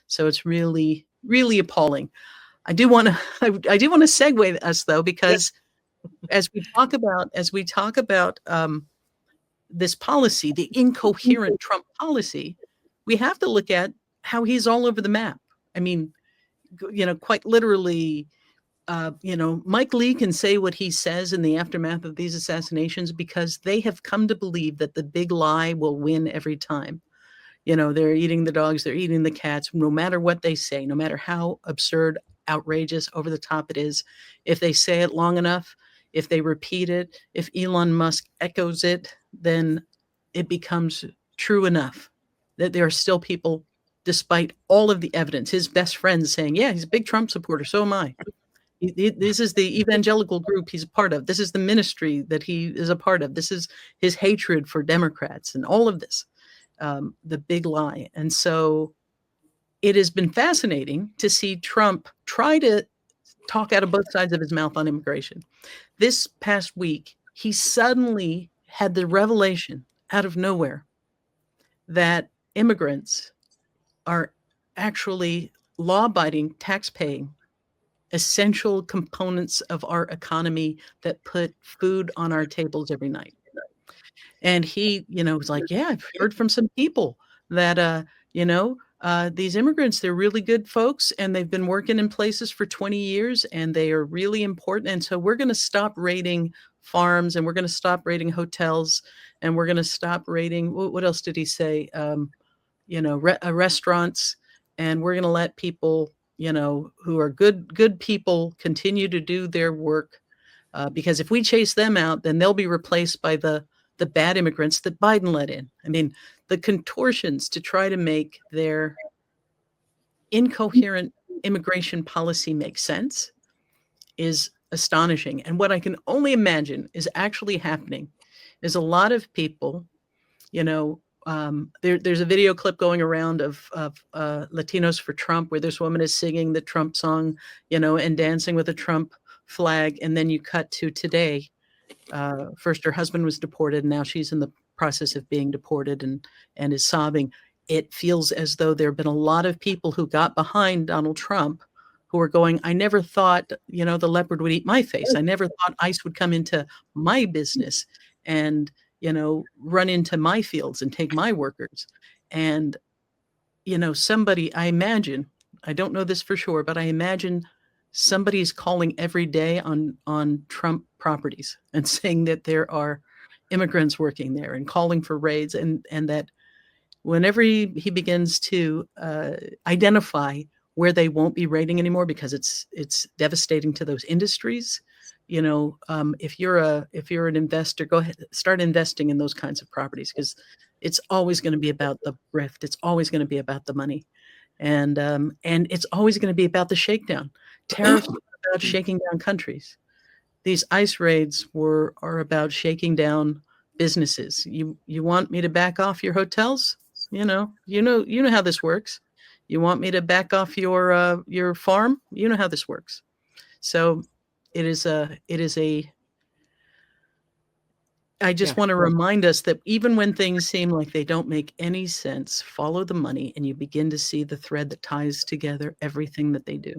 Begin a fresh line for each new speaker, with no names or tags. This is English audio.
So it's really, really appalling. I do want to segue us though, because as we talk about this policy, the incoherent Trump policy, we have to look at how he's all over the map. I mean, quite literally, Mike Lee can say what he says in the aftermath of these assassinations because they have come to believe that the big lie will win every time. They're eating the dogs, they're eating the cats, no matter what they say, no matter how absurd, outrageous, over the top it is. If they say it long enough, if they repeat it, if Elon Musk echoes it, then it becomes true enough that there are still people, despite all of the evidence, his best friends saying, yeah, he's a big Trump supporter, so am I. This is the evangelical group he's a part of. This is the ministry that he is a part of. This is his hatred for Democrats and all of this, the big lie. And so it has been fascinating to see Trump try to talk out of both sides of his mouth on immigration. This past week, he suddenly had the revelation out of nowhere that immigrants are actually law-abiding, tax-paying, essential components of our economy that put food on our tables every night. And he, was like, yeah, I've heard from some people that, these immigrants, they're really good folks and they've been working in places for 20 years and they are really important. And so we're going to stop raiding farms and we're going to stop raiding hotels and we're going to stop raiding, what else did he say? Restaurants, and we're going to let people, who are good people continue to do their work. Because if we chase them out, then they'll be replaced by the bad immigrants that Biden let in. I mean, the contortions to try to make their incoherent immigration policy make sense is astonishing. And what I can only imagine is actually happening is a lot of people, there's a video clip going around of Latinos for Trump where this woman is singing the Trump song, and dancing with a Trump flag. And then you cut to today. First, her husband was deported, and now she's in the process of being deported and is sobbing. It feels as though there have been a lot of people who got behind Donald Trump who are going, I never thought, the leopard would eat my face. I never thought ICE would come into my business and, run into my fields and take my workers. And, somebody, I imagine, I don't know this for sure, but I imagine somebody's calling every day on Trump properties and saying that there are immigrants working there and calling for raids, and that whenever he begins to identify where they won't be raiding anymore because it's devastating to those industries, if you're an investor, go ahead, start investing in those kinds of properties, because it's always going to be about the grift. It's always going to be about the money, and it's always going to be about the shakedown. Tariffs are about shaking down countries. These ICE raids are about shaking down businesses. You want me to back off your hotels? You know how this works. You want me to back off your farm? You know how this works. So it is I just want to remind us that even when things seem like they don't make any sense, follow the money and you begin to see the thread that ties together everything that they do.